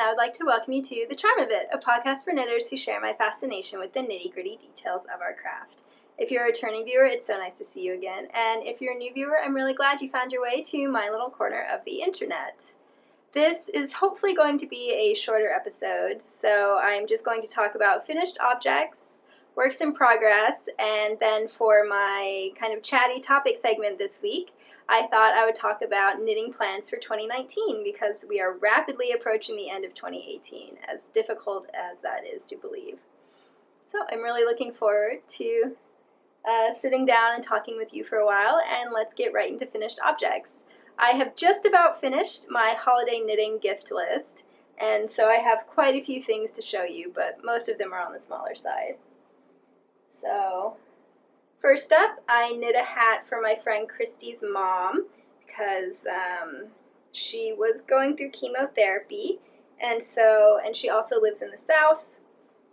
I would like to welcome you to The Charm of It, a podcast for knitters who share my fascination with the nitty-gritty details of our craft. If you're a returning viewer, it's so nice to see you again, and if you're a new viewer, I'm really glad you found your way to my little corner of the internet. This is hopefully going to be a shorter episode, so I'm just going to talk about finished objects, works in progress, and then for my kind of chatty topic segment this week, I thought I would talk about knitting plans for 2019 because we are rapidly approaching the end of 2018, as difficult as that is to believe. So I'm really looking forward to sitting down and talking with you for a while, and let's get right into finished objects. I have just about finished my holiday knitting gift list, and so I have quite a few things to show you, but most of them are on the smaller side. So first up, I knit a hat for my friend Christy's mom because she was going through chemotherapy, and she also lives in the South.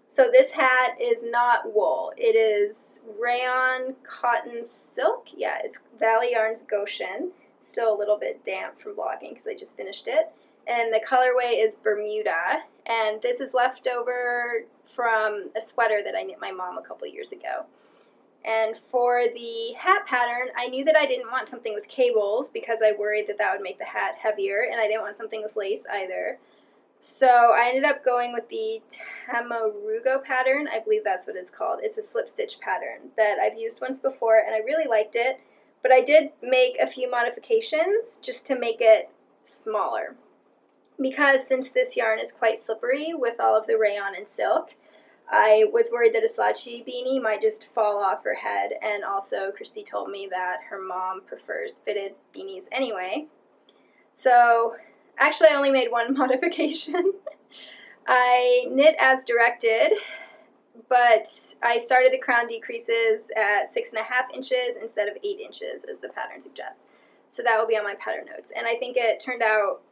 So this hat is not wool. It is rayon cotton silk. Yeah, it's Valley Yarns Goshen. Still a little bit damp from blogging because I just finished it. And the colorway is Bermuda, and this is left over from a sweater that I knit my mom a couple years ago. And for the hat pattern, I knew that I didn't want something with cables because I worried that that would make the hat heavier, and I didn't want something with lace either. So I ended up going with the Tamarugo pattern. I believe that's what it's called. It's a slip stitch pattern that I've used once before, and I really liked it. But I did make a few modifications just to make it smaller. Because since this yarn is quite slippery with all of the rayon and silk, I was worried that a slouchy beanie might just fall off her head, and also Christy told me that her mom prefers fitted beanies anyway. So actually I only made one modification. I knit as directed, but I started the crown decreases at 6.5 inches instead of 8 inches as the pattern suggests. So that will be on my pattern notes, and I think it turned out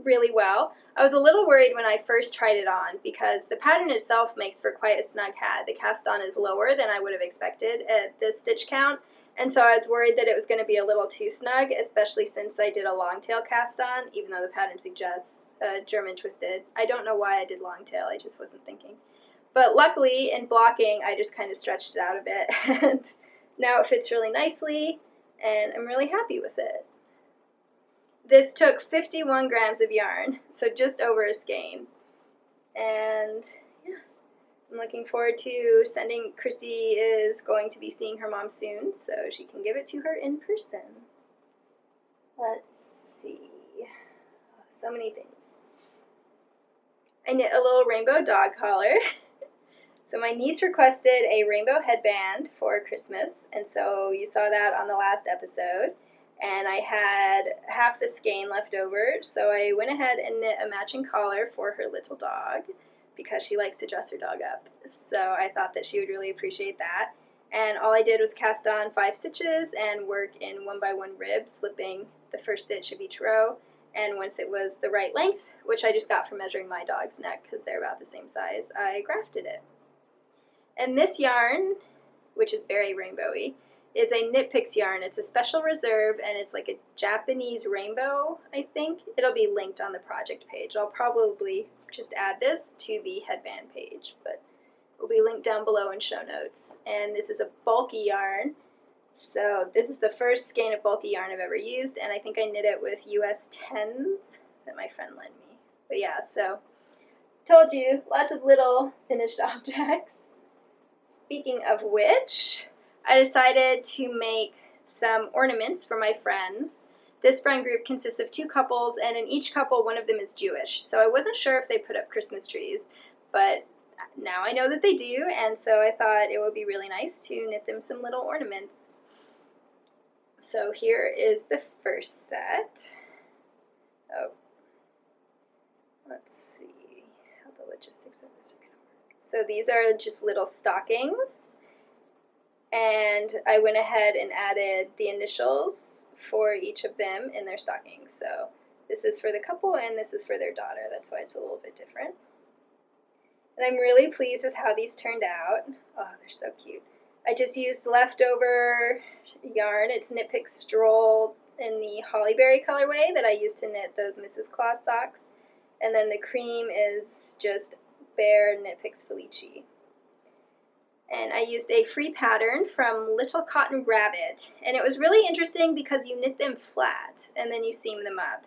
really well. I was a little worried when I first tried it on because the pattern itself makes for quite a snug hat. The cast on is lower than I would have expected at this stitch count, and so I was worried that it was going to be a little too snug, especially since I did a long tail cast on, even though the pattern suggests German twisted. I don't know why I did long tail, I just wasn't thinking. But luckily, in blocking, I just kind of stretched it out a bit, and now it fits really nicely, and I'm really happy with it. This took 51 grams of yarn, so just over a skein. And yeah, I'm looking forward to sending. Christy is going to be seeing her mom soon, so she can give it to her in person. Let's see. Oh, so many things. I knit a little rainbow dog collar. So my niece requested a rainbow headband for Christmas, and so you saw that on the last episode. And I had half the skein left over, so I went ahead and knit a matching collar for her little dog because she likes to dress her dog up. So I thought that she would really appreciate that. And all I did was cast on 5 stitches and work in 1x1 ribs, slipping the first stitch of each row. And once it was the right length, which I just got from measuring my dog's neck because they're about the same size, I grafted it. And this yarn, which is very rainbowy, is a Knit Picks yarn. It's a special reserve, and it's like a Japanese rainbow, I think. It'll be linked on the project page. I'll probably just add this to the headband page, but it will be linked down below in show notes. And this is a bulky yarn. So this is the first skein of bulky yarn I've ever used, and I think I knit it with US 10s that my friend lent me. But yeah, so told you, lots of little finished objects. Speaking of which, I decided to make some ornaments for my friends. This friend group consists of 2 couples, and in each couple, one of them is Jewish. So I wasn't sure if they put up Christmas trees, but now I know that they do, and so I thought it would be really nice to knit them some little ornaments. So here is the first set. Oh, let's see how the logistics of this are going to work. So these are just little stockings. And I went ahead and added the initials for each of them in their stockings. So this is for the couple and this is for their daughter. That's why it's a little bit different. And I'm really pleased with how these turned out. Oh, they're so cute. I just used leftover yarn. It's Knit Picks Stroll in the Hollyberry colorway that I used to knit those Mrs. Claus socks. And then the cream is just bare Knit Picks Felici. And I used a free pattern from Little Cotton Rabbit. And it was really interesting because you knit them flat and then you seam them up.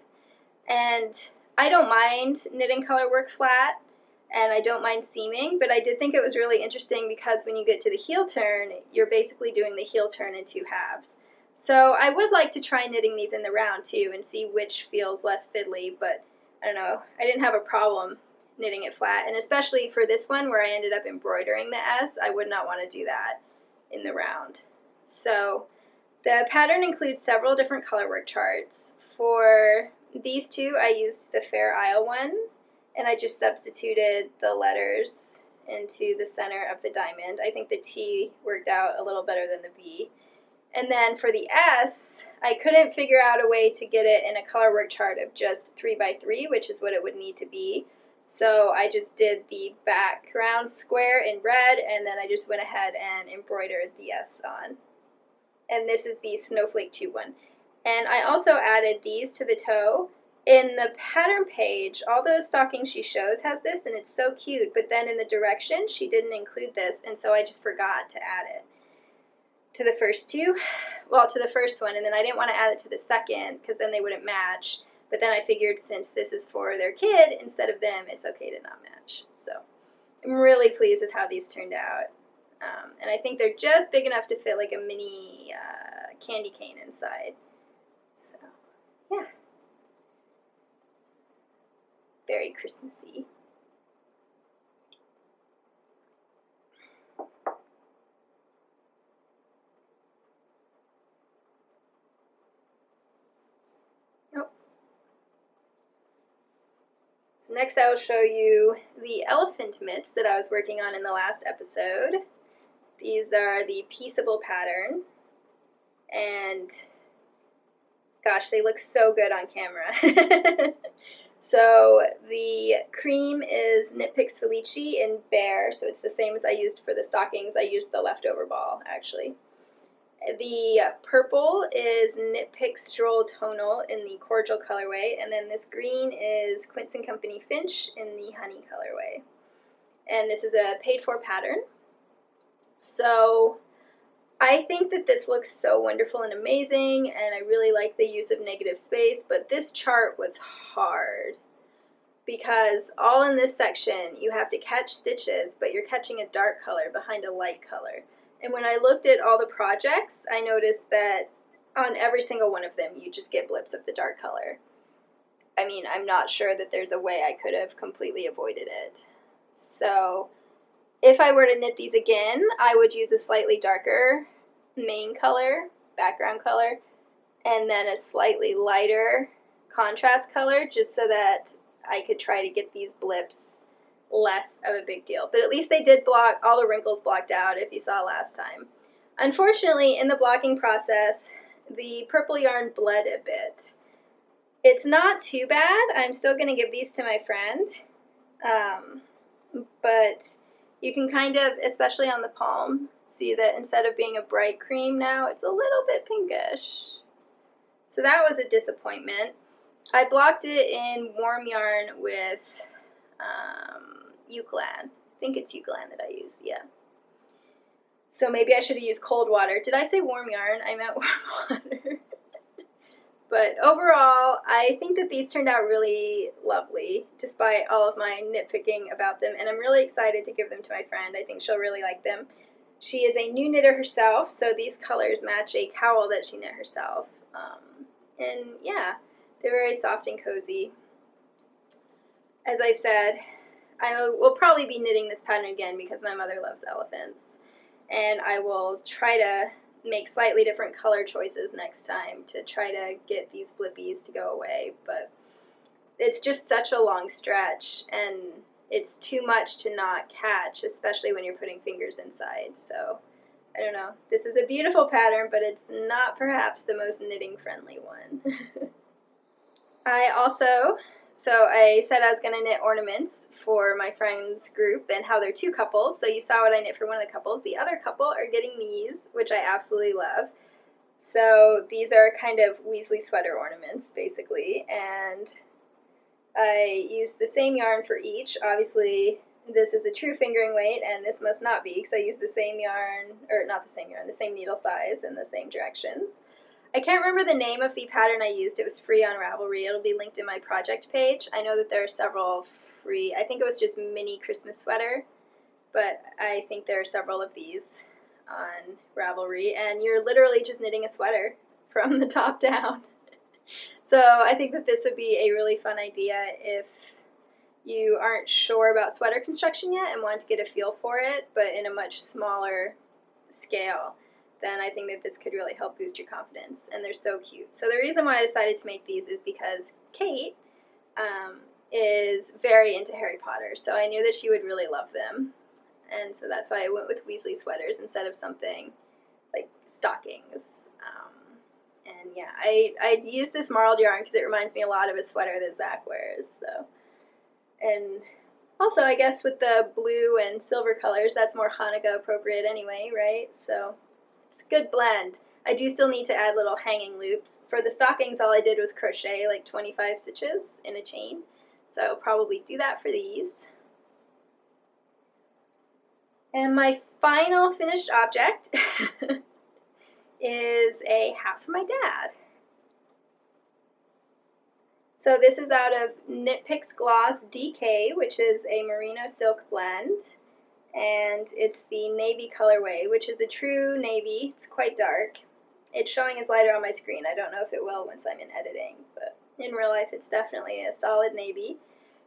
And I don't mind knitting color work flat, and I don't mind seaming, but I did think it was really interesting because when you get to the heel turn, you're basically doing the heel turn in 2 halves. So I would like to try knitting these in the round too and see which feels less fiddly, but I don't know, I didn't have a problem knitting it flat, and especially for this one where I ended up embroidering the S, I would not want to do that in the round. So the pattern includes several different colorwork charts. For these two, I used the Fair Isle one, and I just substituted the letters into the center of the diamond. I think the T worked out a little better than the V. And then for the S, I couldn't figure out a way to get it in a colorwork chart of just 3x3, which is what it would need to be. So I just did the background square in red, and then I just went ahead and embroidered the S on. And this is the Snowflake 2 one. And I also added these to the toe. In the pattern page, all the stockings she shows has this, and it's so cute, but then in the direction, she didn't include this, and so I just forgot to add it to the first two. Well, to the first one, and then I didn't want to add it to the second, because then they wouldn't match, but then I figured since this is for their kid instead of them, it's okay to not match. So I'm really pleased with how these turned out. And I think they're just big enough to fit like a mini candy cane inside. So, yeah. Very Christmassy. Oh. So next I will show you the elephant mitts that I was working on in the last episode. These are the Peaceable pattern, and gosh, they look so good on camera. So the cream is Knit Picks Felici in Bear, so it's the same as I used for the stockings. I used the leftover ball, actually. The purple is Knit Picks Stroll Tonal in the Cordial colorway, and then this green is Quince & Company Finch in the Honey colorway. And this is a paid-for pattern. So I think that this looks so wonderful and amazing, and I really like the use of negative space, but this chart was hard because all in this section you have to catch stitches, but you're catching a dark color behind a light color. And when I looked at all the projects, I noticed that on every single one of them you just get blips of the dark color. I mean, I'm not sure that there's a way I could have completely avoided it. So if I were to knit these again, I would use a slightly darker main color, background color, and then a slightly lighter contrast color, just so that I could try to get these blips less of a big deal. But at least they did block, all the wrinkles blocked out if you saw last time. Unfortunately, in the blocking process, the purple yarn bled a bit. It's not too bad. I'm still going to give these to my friend, but you can kind of, especially on the palm, see that instead of being a bright cream now, it's a little bit pinkish. So that was a disappointment. I blocked it in warm yarn with Eucalan. I think it's Eucalan that I use, yeah. So maybe I should have used cold water. Did I say warm yarn? I meant warm water. But overall, I think that these turned out really lovely, despite all of my nitpicking about them, and I'm really excited to give them to my friend. I think she'll really like them. She is a new knitter herself, so these colors match a cowl that she knit herself. And yeah, they're very soft and cozy. As I said, I will probably be knitting this pattern again because my mother loves elephants, and I will try to make slightly different color choices next time to try to get these blippies to go away, but it's just such a long stretch, and it's too much to not catch, especially when you're putting fingers inside. So I don't know. This is a beautiful pattern, but it's not perhaps the most knitting friendly one. I said I was going to knit ornaments for my friend's group and how they're 2 couples. So you saw what I knit for one of the couples. The other couple are getting these, which I absolutely love. So these are kind of Weasley sweater ornaments, basically. And I used the same yarn for each. Obviously, this is a true fingering weight, and this must not be, because I used the same yarn, or not the same yarn, the same needle size and the same directions. I can't remember the name of the pattern I used. It was free on Ravelry. It'll be linked in my project page. I know that there are several free, I think it was just mini Christmas sweater, but I think there are several of these on Ravelry, and you're literally just knitting a sweater from the top down. So I think that this would be a really fun idea if you aren't sure about sweater construction yet and want to get a feel for it, but in a much smaller scale. Then I think that this could really help boost your confidence, and they're so cute. So the reason why I decided to make these is because Kate is very into Harry Potter, so I knew that she would really love them, and so that's why I went with Weasley sweaters instead of something like stockings. And yeah, I used this marled yarn because it reminds me a lot of a sweater that Zach wears. So, and also I guess with the blue and silver colors, that's more Hanukkah appropriate anyway, right? So it's a good blend. I do still need to add little hanging loops. For the stockings, all I did was crochet like 25 stitches in a chain. So I'll probably do that for these. And my final finished object is a hat for my dad. So this is out of Knit Picks Gloss DK, which is a merino silk blend, and it's the navy colorway, which is a true navy. It's quite dark. It's showing as lighter on my screen. I don't know if it will once I'm in editing, but in real life it's definitely a solid navy.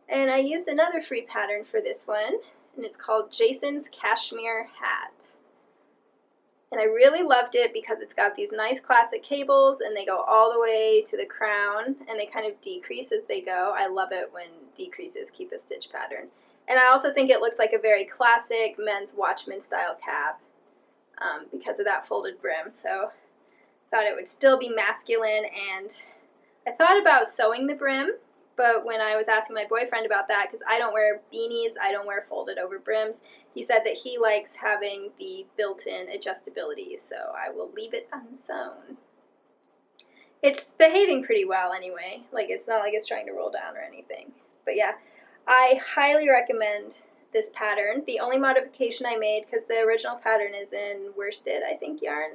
And I used another free pattern for this one, and it's called Jason's Cashmere Hat. And I really loved it because it's got these nice classic cables, and they go all the way to the crown, and they kind of decrease as they go. I love it when decreases keep a stitch pattern. And I also think it looks like a very classic men's Watchman style cap because of that folded brim. So I thought it would still be masculine, and I thought about sewing the brim, but when I was asking my boyfriend about that, because I don't wear beanies, I don't wear folded over brims, he said that he likes having the built-in adjustability, so I will leave it unsewn. It's behaving pretty well anyway, like it's not like it's trying to roll down or anything. But yeah, I highly recommend this pattern. The only modification I made, because the original pattern is in worsted, I think, yarn,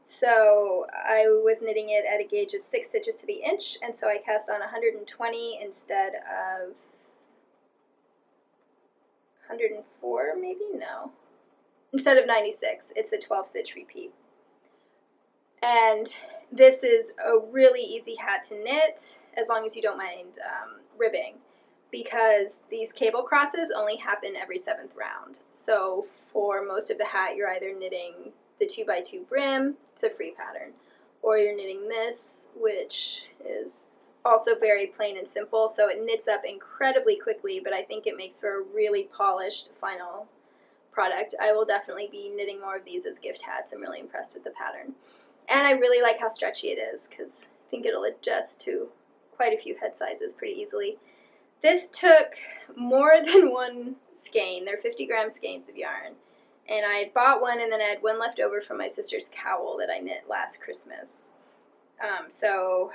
so I was knitting it at a gauge of 6 stitches to the inch, and so I cast on 120 instead of 104, maybe? No. Instead of 96. It's a 12 stitch repeat. And this is a really easy hat to knit, as long as you don't mind ribbing, because these cable crosses only happen every 7th round. So for most of the hat, you're either knitting the 2x2 brim, it's a free pattern, or you're knitting this, which is also very plain and simple, so it knits up incredibly quickly, but I think it makes for a really polished final product. I will definitely be knitting more of these as gift hats. I'm really impressed with the pattern. And I really like how stretchy it is, because I think it'll adjust to quite a few head sizes pretty easily. This took more than one skein. They're 50-gram skeins of yarn. And I had bought one, and then I had one left over from my sister's cowl that I knit last Christmas. So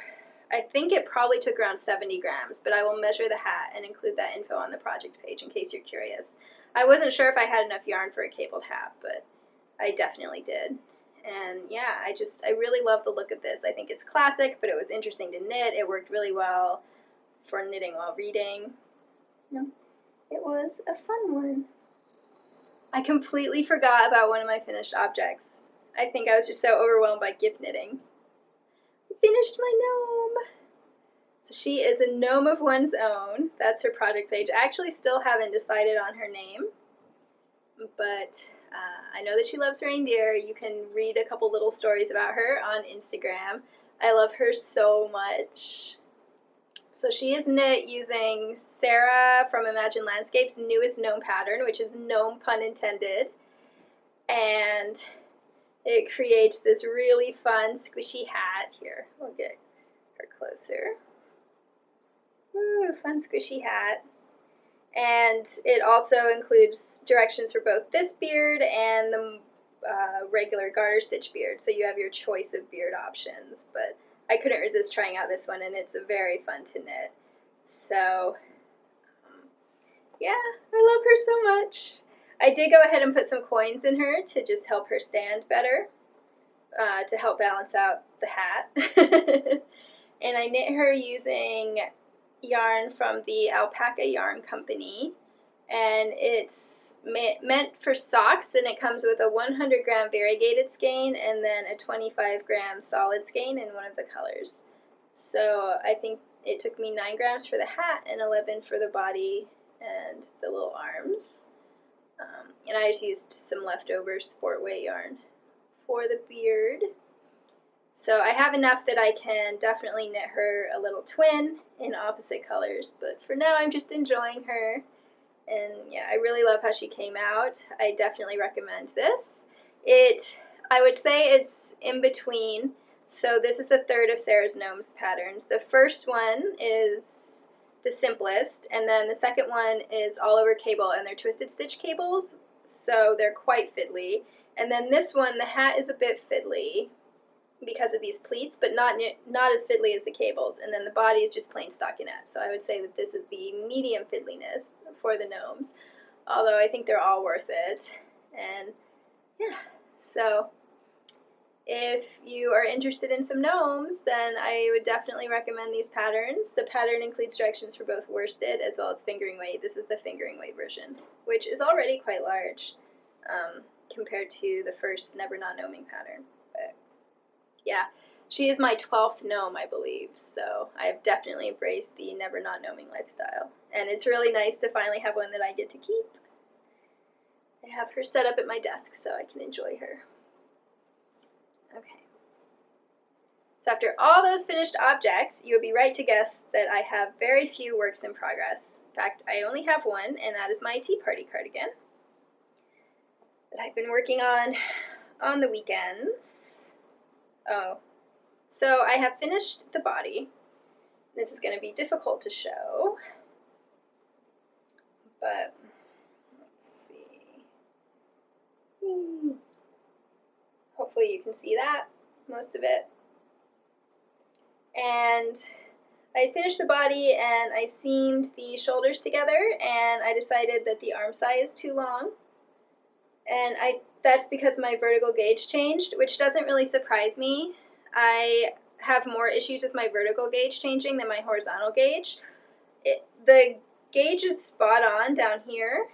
I think it probably took around 70 grams, but I will measure the hat and include that info on the project page in case you're curious. I wasn't sure if I had enough yarn for a cabled hat, but I definitely did. And yeah, I really love the look of this. I think it's classic, but it was interesting to knit. It worked really well for knitting while reading. It was a fun one. I completely forgot about one of my finished objects. I think I was just so overwhelmed by gift knitting. I finished my gnome. So she is a gnome of one's own. That's her project page. I actually still haven't decided on her name, but I know that she loves reindeer. You can read a couple little stories about her on Instagram. I love her so much. So she is knit using Sarah from Imagine Landscape's newest gnome pattern, which is gnome pun intended. And it creates this really fun squishy hat. Here, we'll get her closer. Ooh, fun squishy hat. And it also includes directions for both this beard and the regular garter stitch beard. So you have your choice of beard options. But I couldn't resist trying out this one, and it's very fun to knit. So, yeah, I love her so much. I did go ahead and put some coins in her to just help her stand better, to help balance out the hat. And I knit her using yarn from the Alpaca Yarn Company, and it's meant for socks, and it comes with a 100-gram variegated skein and then a 25-gram solid skein in one of the colors. So I think it took me 9 grams for the hat and 11 for the body and the little arms. And I just used some leftover sport weight yarn for the beard. So I have enough that I can definitely knit her a little twin in opposite colors, but for now I'm just enjoying her. And yeah, I really love how she came out. I definitely recommend this. I would say it's in between. So this is the third of Saras Gnomes patterns. The first one is the simplest, and then the second one is all over cable, and they're twisted stitch cables, so they're quite fiddly. And then this one, the hat is a bit fiddly because of these pleats, but not as fiddly as the cables. And then the body is just plain stockinette. So I would say that this is the medium fiddliness for the gnomes, although I think they're all worth it. And yeah, so if you are interested in some gnomes, then I would definitely recommend these patterns. The pattern includes directions for both worsted as well as fingering weight. This is the fingering weight version, which is already quite large compared to the first Never Not Gnoming pattern. But yeah, she is my 12th gnome, I believe, so I have definitely embraced the Never Not Gnoming lifestyle. And it's really nice to finally have one that I get to keep. I have her set up at my desk so I can enjoy her. Okay. So after all those finished objects, you would be right to guess that I have very few works in progress. In fact, I only have one, and that is my Tea Party cardigan that I've been working on the weekends. Oh, so I have finished the body. This is going to be difficult to show, but let's see. Hopefully you can see that, most of it. And I finished the body and I seamed the shoulders together, and I decided that the arm size is too long. And that's because my vertical gauge changed, which doesn't really surprise me. I have more issues with my vertical gauge changing than my horizontal gauge. The gauge is spot on down here,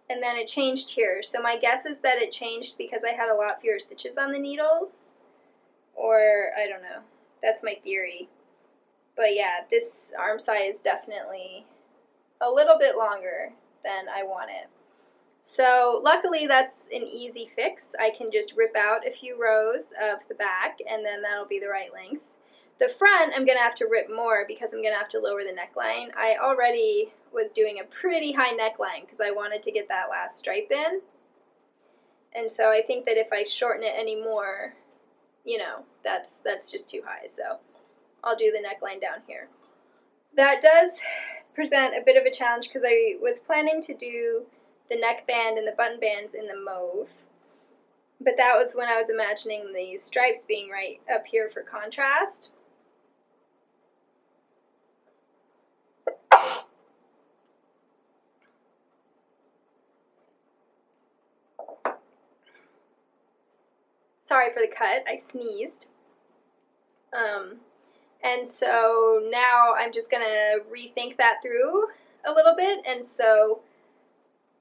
and then it changed here. So my guess is that it changed because I had a lot fewer stitches on the needles, or I don't know. That's my theory. But yeah, this arm size is definitely a little bit longer than I want it. So luckily that's an easy fix. I can just rip out a few rows of the back, and then that'll be the right length. The front I'm going to have to rip more because I'm going to have to lower the neckline. I already was doing a pretty high neckline because I wanted to get that last stripe in. And so I think that if I shorten it any more, you know, that's just too high. So I'll do the neckline down here. That does present a bit of a challenge because I was planning to do the neckband and the button bands in the mauve, but that was when I was imagining the stripes being right up here for contrast. Sorry for the cut, I sneezed. And so now I'm just going to rethink that through a little bit, and so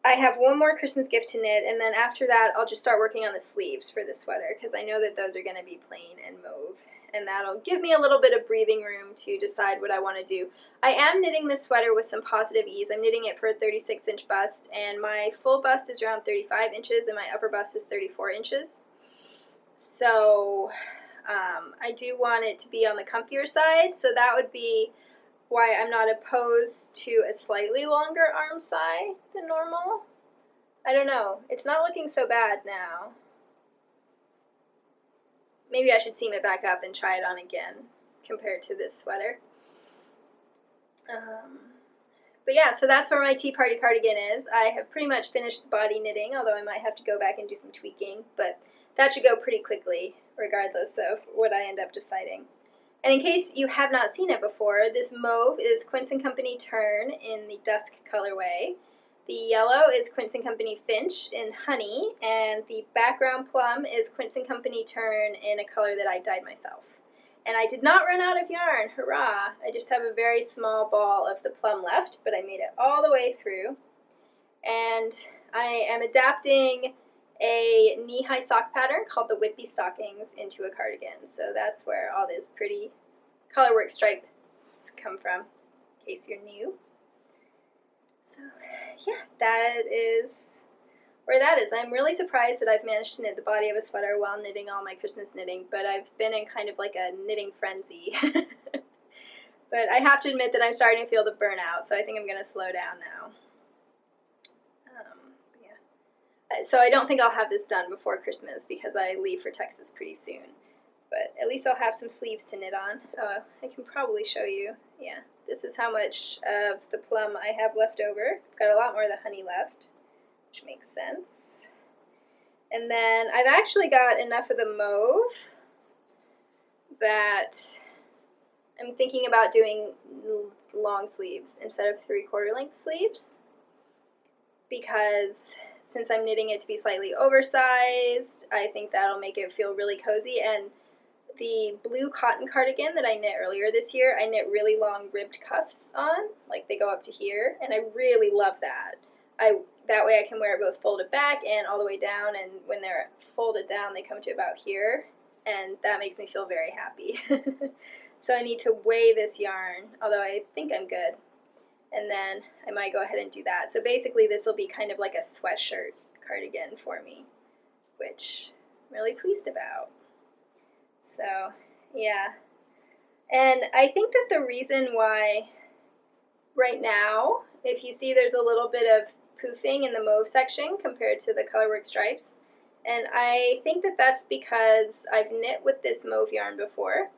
I have one more Christmas gift to knit, and then after that I'll just start working on the sleeves for the sweater because I know that those are going to be plain and mauve, and that'll give me a little bit of breathing room to decide what I want to do. I am knitting this sweater with some positive ease. I'm knitting it for a 36-inch bust, and my full bust is around 35 inches, and my upper bust is 34 inches. So I do want it to be on the comfier side, so that would be why I'm not opposed to a slightly longer arm side than normal. I don't know. It's not looking so bad now. Maybe I should seam it back up and try it on again compared to this sweater. But yeah, so that's where my Tea Party cardigan is. I have pretty much finished the body knitting, although I might have to go back and do some tweaking, but that should go pretty quickly regardless of what I end up deciding. And in case you have not seen it before, this mauve is Quince & Company Tern in the Dusk colorway. The yellow is Quince & Company Finch in Honey, and the background plum is Quince & Company Tern in a color that I dyed myself. And I did not run out of yarn, hurrah! I just have a very small ball of the plum left, but I made it all the way through. And I am adapting a knee-high sock pattern called the Whippy Stockings into a cardigan. So that's where all these pretty colorwork stripes come from, in case you're new. So yeah, that is where that is. I'm really surprised that I've managed to knit the body of a sweater while knitting all my Christmas knitting, but I've been in kind of like a knitting frenzy. But I have to admit that I'm starting to feel the burnout, so I think I'm going to slow down now. So I don't think I'll have this done before Christmas because I leave for Texas pretty soon. But at least I'll have some sleeves to knit on. I can probably show you. Yeah, this is how much of the plum I have left over. I've got a lot more of the honey left, which makes sense. And then I've actually got enough of the mauve that I'm thinking about doing long sleeves instead of 3/4 length sleeves, because since I'm knitting it to be slightly oversized, I think that'll make it feel really cozy. And the blue cotton cardigan that I knit earlier this year, I knit really long ribbed cuffs on, like they go up to here, and I really love that. That way I can wear it both folded back and all the way down, and when they're folded down they come to about here, and that makes me feel very happy. So I need to weigh this yarn, although I think I'm good. And then I might go ahead and do that. So basically this will be kind of like a sweatshirt cardigan for me, which I'm really pleased about. So yeah, and I think that the reason why right now, if you see there's a little bit of poofing in the mauve section compared to the colorwork stripes, and I think that that's because I've knit with this mauve yarn before.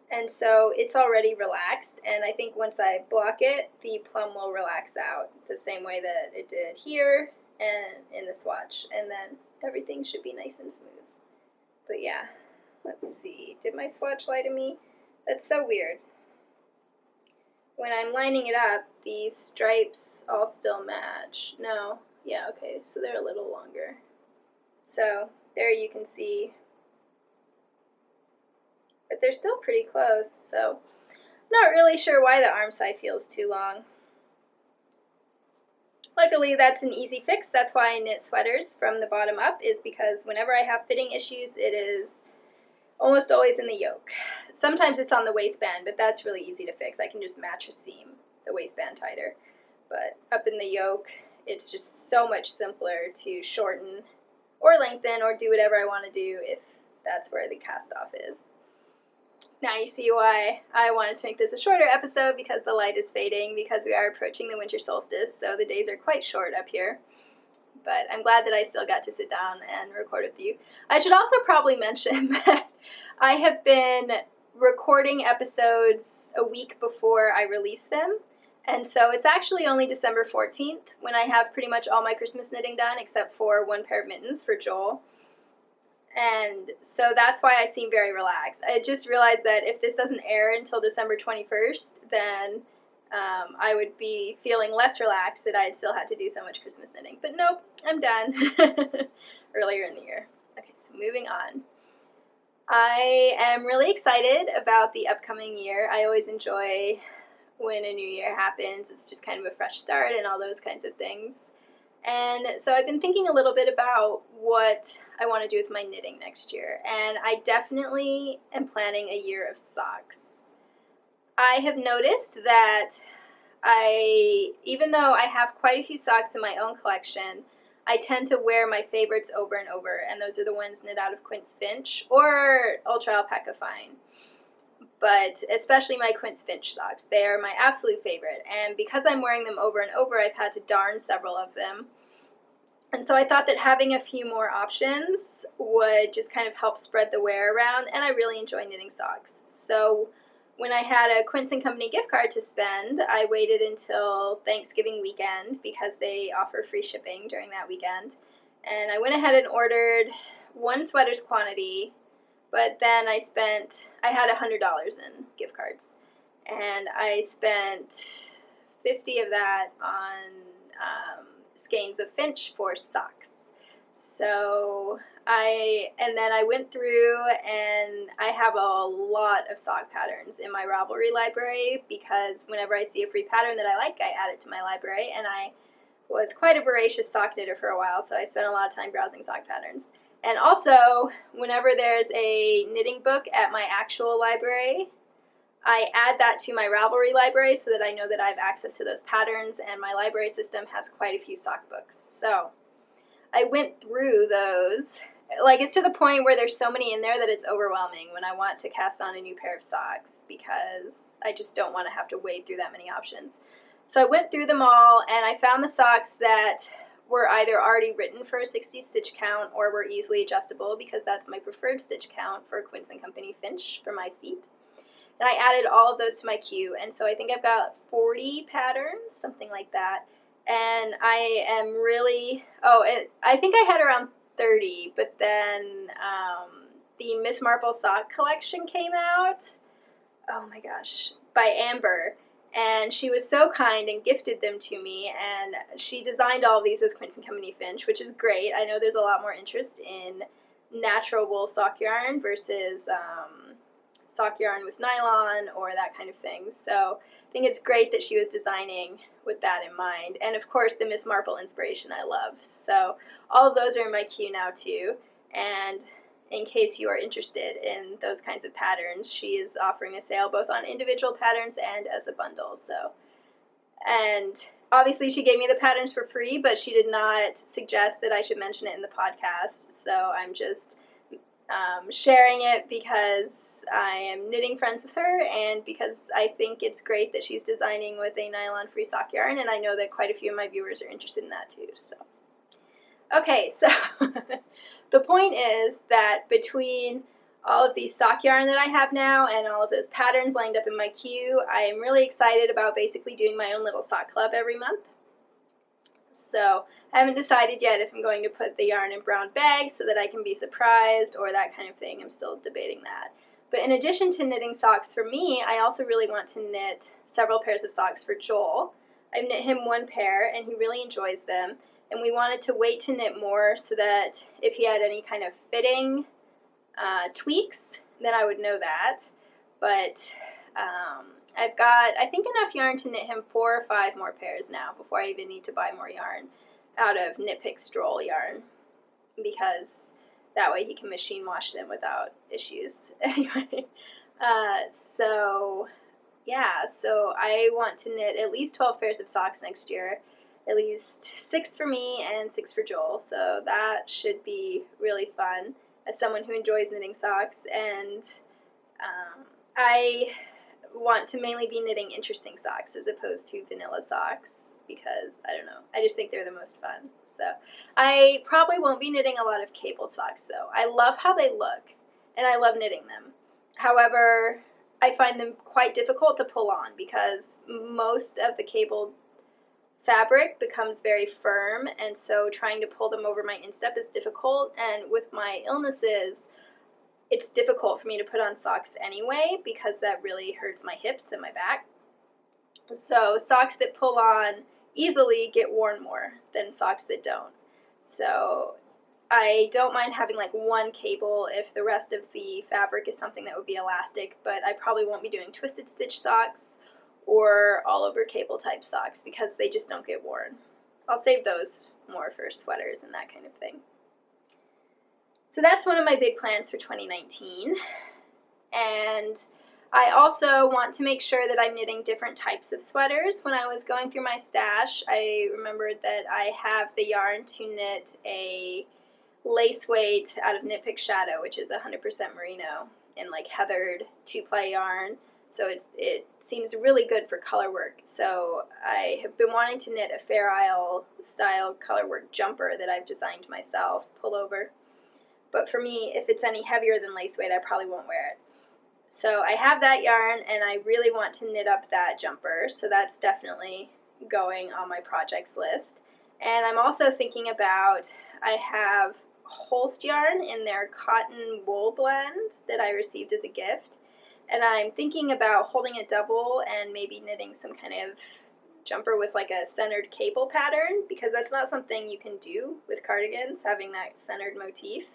And so it's already relaxed, and I think once I block it, the plum will relax out the same way that it did here and in the swatch, and then everything should be nice and smooth. But yeah, let's see, did my swatch lie to me? That's so weird. When I'm lining it up, these stripes all still match. No, yeah, okay, so they're a little longer. So there you can see, but they're still pretty close, so I'm not really sure why the arm side feels too long. Luckily, that's an easy fix. That's why I knit sweaters from the bottom up, is because whenever I have fitting issues, it is almost always in the yoke. Sometimes it's on the waistband, but that's really easy to fix. I can just match a seam, the waistband tighter. But up in the yoke, it's just so much simpler to shorten or lengthen or do whatever I want to do if that's where the cast off is. Now you see why I wanted to make this a shorter episode, because the light is fading, because we are approaching the winter solstice, so the days are quite short up here. But I'm glad that I still got to sit down and record with you. I should also probably mention that I have been recording episodes a week before I release them, and so it's actually only December 14th when I have pretty much all my Christmas knitting done, except for one pair of mittens for Joel. And so that's why I seem very relaxed. I just realized that if this doesn't air until December 21st, then I would be feeling less relaxed that I had still had to do so much Christmas knitting. But nope, I'm done earlier in the year. Okay, so moving on. I am really excited about the upcoming year. I always enjoy when a new year happens. It's just kind of a fresh start and all those kinds of things. And so I've been thinking a little bit about what I want to do with my knitting next year, and I definitely am planning a year of socks. I have noticed that even though I have quite a few socks in my own collection, I tend to wear my favorites over and over, and those are the ones knit out of Quince Finch or Ultra Alpaca Fine. But especially my Quince Finch socks. They are my absolute favorite, and because I'm wearing them over and over, I've had to darn several of them. And so I thought that having a few more options would just kind of help spread the wear around, and I really enjoy knitting socks. So when I had a Quince & Company gift card to spend, I waited until Thanksgiving weekend because they offer free shipping during that weekend. And I went ahead and ordered one sweater's quantity But then I had $100 in gift cards, and I spent 50 of that on skeins of Finch for socks. So then I went through, and I have a lot of sock patterns in my Ravelry library, because whenever I see a free pattern that I like, I add it to my library, and I was quite a voracious sock knitter for a while, so I spent a lot of time browsing sock patterns. And also, whenever there's a knitting book at my actual library, I add that to my Ravelry library so that I know that I have access to those patterns, and my library system has quite a few sock books. So I went through those. Like, it's to the point where there's so many in there that it's overwhelming when I want to cast on a new pair of socks, because I just don't want to have to wade through that many options. So I went through them all, and I found the socks that were either already written for a 60 stitch count or were easily adjustable, because that's my preferred stitch count for Quince & Company Finch for my feet. And I added all of those to my queue, and so I think I've got 40 patterns, something like that. And I am really, I think I had around 30, but then the Miss Marple sock collection came out, oh my gosh, by Amber, and she was so kind and gifted them to me, and she designed all of these with Quince & Company Finch, which is great. I know there's a lot more interest in natural wool sock yarn versus sock yarn with nylon or that kind of thing, so I think it's great that she was designing with that in mind. And of course the Miss Marple inspiration I love, so all of those are in my queue now too. And in case you are interested in those kinds of patterns, she is offering a sale both on individual patterns and as a bundle. So, and obviously she gave me the patterns for free, but she did not suggest that I should mention it in the podcast, so I'm just sharing it because I am knitting friends with her, and because I think it's great that she's designing with a nylon-free sock yarn, and I know that quite a few of my viewers are interested in that too. So, okay, so the point is that between all of these sock yarn that I have now and all of those patterns lined up in my queue, I am really excited about basically doing my own little sock club every month. So I haven't decided yet if I'm going to put the yarn in brown bags so that I can be surprised or that kind of thing. I'm still debating that. But in addition to knitting socks for me, I also really want to knit several pairs of socks for Joel. I've knit him one pair, and he really enjoys them. And we wanted to wait to knit more so that if he had any kind of fitting tweaks, then I would know that. But I've got, I think, enough yarn to knit him 4 or 5 more pairs now before I even need to buy more yarn out of Knit Pick Stroll yarn, because that way he can machine wash them without issues. Anyway, so I want to knit at least 12 pairs of socks next year, at least 6 for me and 6 for Joel, so that should be really fun as someone who enjoys knitting socks. And I want to mainly be knitting interesting socks as opposed to vanilla socks, because, I don't know, I just think they're the most fun. So I probably won't be knitting a lot of cabled socks, though. I love how they look, and I love knitting them. However, I find them quite difficult to pull on, because most of the cabled fabric becomes very firm, and so trying to pull them over my instep is difficult, and with my illnesses, it's difficult for me to put on socks anyway, because that really hurts my hips and my back. So socks that pull on easily get worn more than socks that don't. So I don't mind having like one cable if the rest of the fabric is something that would be elastic, but I probably won't be doing twisted stitch socks or all over cable type socks, because they just don't get worn. I'll save those more for sweaters and that kind of thing. So that's one of my big plans for 2019. And I also want to make sure that I'm knitting different types of sweaters. When I was going through my stash, I remembered that I have the yarn to knit a lace weight out of Knit Pick Shadow, which is 100% merino in like heathered 2-ply yarn. So it seems really good for color work. So I have been wanting to knit a Fair Isle style color work jumper that I've designed myself, pullover. But for me, if it's any heavier than lace weight, I probably won't wear it. So I have that yarn, and I really want to knit up that jumper, so that's definitely going on my projects list. And I'm also thinking about, I have Holst yarn in their cotton wool blend that I received as a gift. And I'm thinking about holding a double and maybe knitting some kind of jumper with like a centered cable pattern, because that's not something you can do with cardigans, having that centered motif.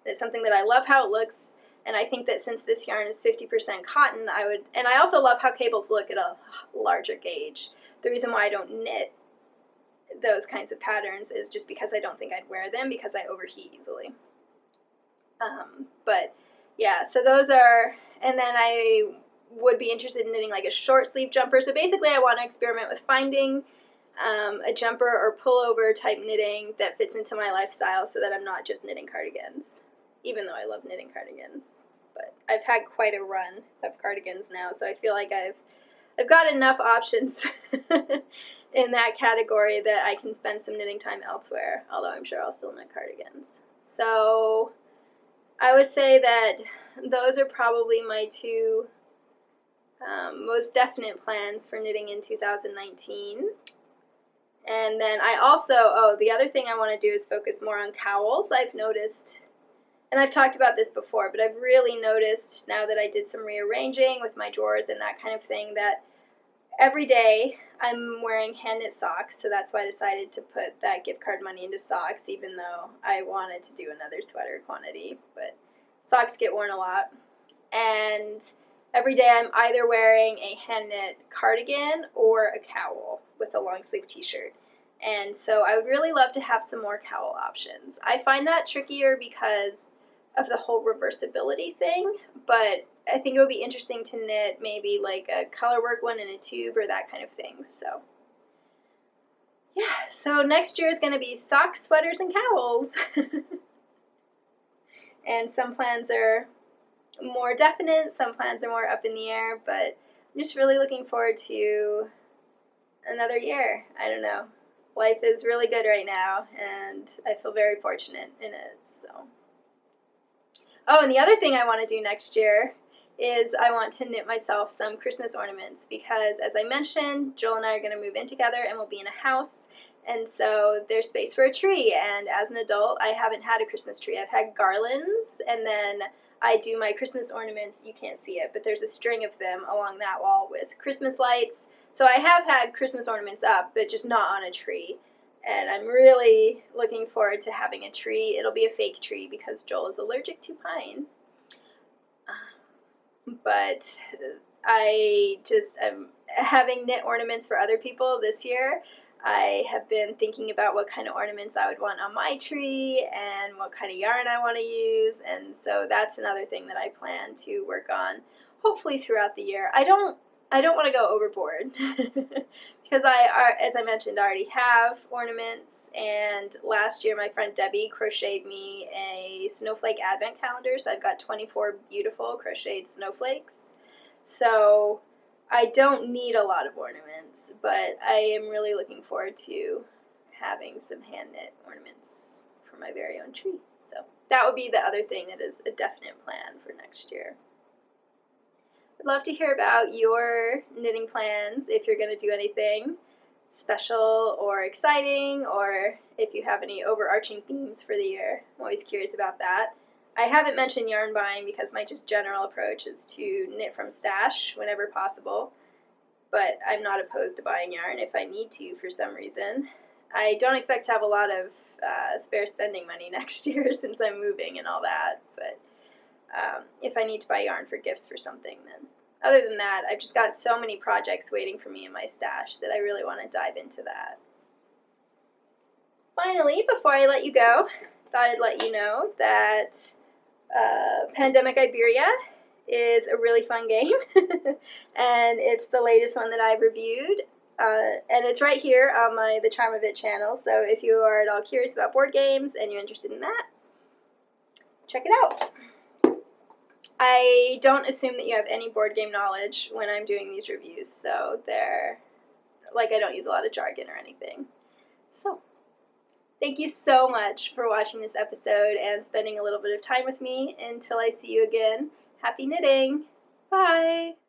And it's something that I love how it looks, and I think that since this yarn is 50% cotton, and I also love how cables look at a larger gauge. The reason why I don't knit those kinds of patterns is just because I don't think I'd wear them because I overheat easily. But yeah, so those are, and then I would be interested in knitting like a short sleeve jumper. So basically I want to experiment with finding a jumper or pullover type knitting that fits into my lifestyle so that I'm not just knitting cardigans, even though I love knitting cardigans. But I've had quite a run of cardigans now, so I feel like I've got enough options in that category that I can spend some knitting time elsewhere, although I'm sure I'll still knit cardigans. So I would say that those are probably my two most definite plans for knitting in 2019. And then I also, the other thing I want to do is focus more on cowls. I've noticed, and I've talked about this before, but I've really noticed now that I did some rearranging with my drawers and that kind of thing, that every day I'm wearing hand knit socks, so that's why I decided to put that gift card money into socks, even though I wanted to do another sweater quantity, but socks get worn a lot. And every day I'm either wearing a hand knit cardigan or a cowl with a long sleeve t-shirt. And so I would really love to have some more cowl options. I find that trickier because of the whole reversibility thing, but I think it would be interesting to knit maybe like a colorwork one in a tube or that kind of thing. So yeah, so next year is going to be socks, sweaters, and cowls. And some plans are more definite, some plans are more up in the air, but I'm just really looking forward to another year. I don't know. Life is really good right now, and I feel very fortunate in it. So. Oh, and the other thing I want to do next year is I want to knit myself some Christmas ornaments, because as I mentioned, Joel and I are going to move in together and we'll be in a house, and so there's space for a tree. And as an adult, I haven't had a Christmas tree. I've had garlands, and then I do my Christmas ornaments. You can't see it, but there's a string of them along that wall with Christmas lights. So I have had Christmas ornaments up, but just not on a tree. And I'm really looking forward to having a tree. It'll be a fake tree because Joel is allergic to pine. But I'm having knit ornaments for other people this year. I have been thinking about what kind of ornaments I would want on my tree and what kind of yarn I want to use, and so that's another thing that I plan to work on, hopefully throughout the year. I don't want to go overboard because as I mentioned, I already have ornaments, and last year my friend Debbie crocheted me a snowflake advent calendar, so I've got 24 beautiful crocheted snowflakes. So I don't need a lot of ornaments, but I am really looking forward to having some hand knit ornaments for my very own tree. So that would be the other thing that is a definite plan for next year. I'd love to hear about your knitting plans, if you're going to do anything special or exciting, or if you have any overarching themes for the year. I'm always curious about that. I haven't mentioned yarn buying because my just general approach is to knit from stash whenever possible, but I'm not opposed to buying yarn if I need to for some reason. I don't expect to have a lot of spare spending money next year since I'm moving and all that, but if I need to buy yarn for gifts for something, then other than that, I've just got so many projects waiting for me in my stash that I really want to dive into that. Finally, before I let you go, thought I'd let you know that Pandemic Iberia is a really fun game, and it's the latest one that I've reviewed, and it's right here on the Charm of It channel, so if you are at all curious about board games and you're interested in that, check it out. I don't assume that you have any board game knowledge when I'm doing these reviews, so I don't use a lot of jargon or anything. So, thank you so much for watching this episode and spending a little bit of time with me. Until I see you again, happy knitting! Bye!